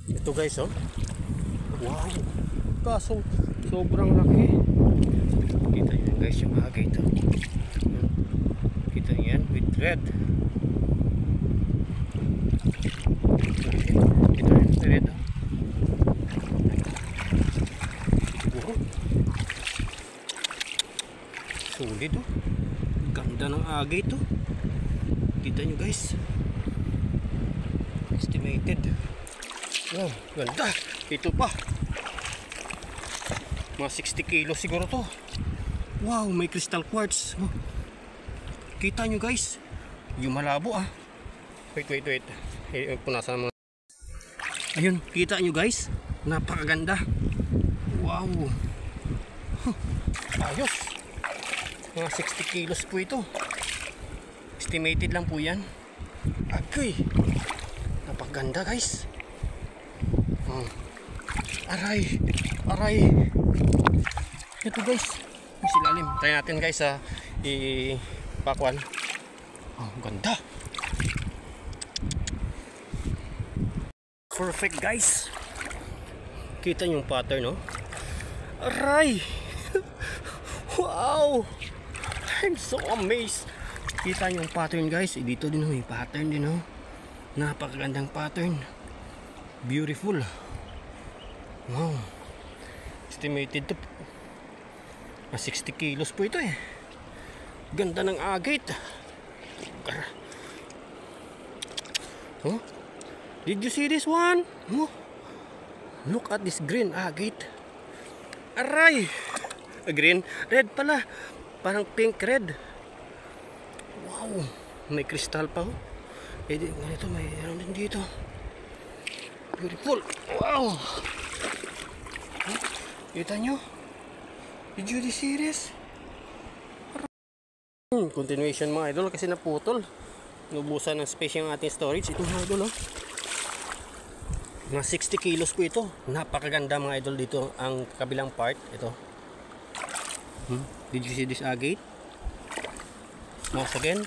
Ito guys, oh. Wow. Kaso sobrang laki. Kita nyo guys yung agay ito. Kita nyo yan with red. Ito yung red. Wow. Solid, oh. Ganda ng agay ito. Kita nyo guys. Estimated. Wow, ganda. Ito pa. Mga 60 kilos siguro to. Wow, may crystal quartz. Oh. Kita nyo guys. Yung malabo ah. Wait. Punasan mo. Ayun, kita nyo guys. Napakaganda. Wow. Huh. Ayos. Mga 60 kilos po ito. Estimated lang po yan. Okay. Napakaganda guys. Aray. Ito guys. Yung silalim. Try natin guys sa ipakwan. Oh, ganda. Perfect guys. Kita yung pattern, no? Aray. Wow. I'm so amazed. Kita yung pattern guys. Dito din may pattern din, no? Napakagandang pattern. Beautiful. Wow. Estimated to 60 kilos po ito eh. Ganda ng agate. Oh, did you see this one? Oh, look at this green agate. Aray. Green, red pala. Parang pink red. Wow. May kristal pa, oh. Ganito may din dito. Beautiful. Wow. Kita nyo? Did you see this? Continuation mga idol kasi naputol. Nubusan ng space yung ating storage. Ito mga idol, oh. Mga 60 kilos po ito. Napakaganda mga idol dito. Ang kabilang part. Ito. Did you see this agate? Once again.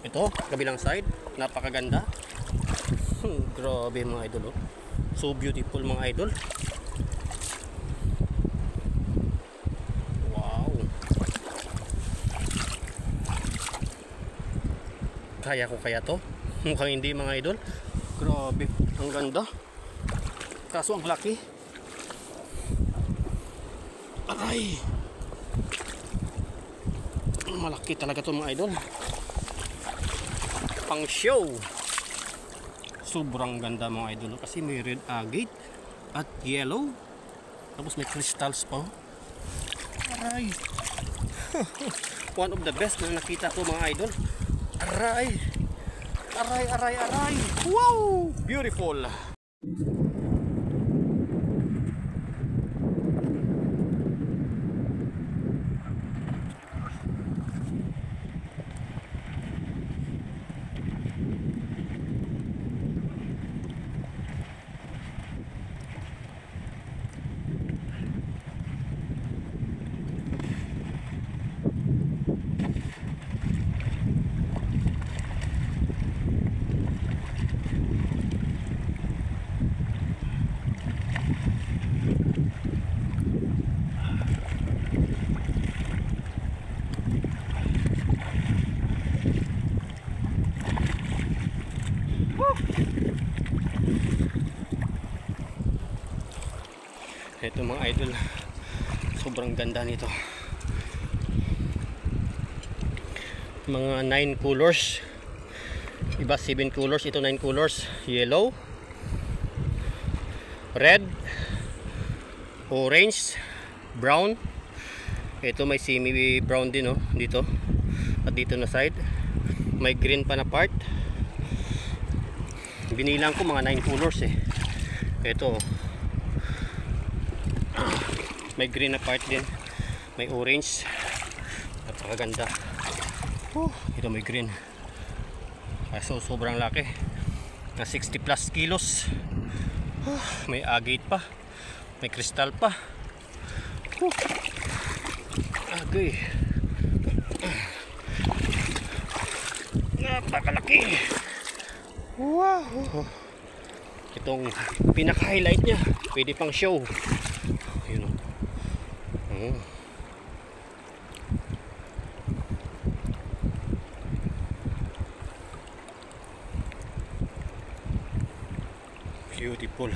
Ito. Kabilang side. Napakaganda. Grabe mga idol, oh. So beautiful mga idol. Kaya ko kaya to? Mukhang hindi mga idol. Grabe, ang ganda. Kaso ang laki. Aray. Malaki talaga to mga idol. Pang show. Sobrang ganda mga idol. Kasi may red agate at yellow. Tapos may crystals pa. Aray. One of the best na nakita ko mga idol. Aray. Wow, beautiful. Ito mga idol, sobrang ganda nito. Mga 9 colors. Iba 7 colors, ito 9 colors. Yellow, red, orange, brown. Ito may semi brown din, oh, dito. At dito na side. May green pa na part. Binilang ko mga 9 colors eh. Ito may green na part din, may orange. Napakaganda. Ito may green. So sobrang laki na 60 plus kilos. May agate pa, may crystal pa. Agay. Napakalaki. Wow. Itong pinaka-highlight niya. Pwede pang show. Ayun o. Beautiful.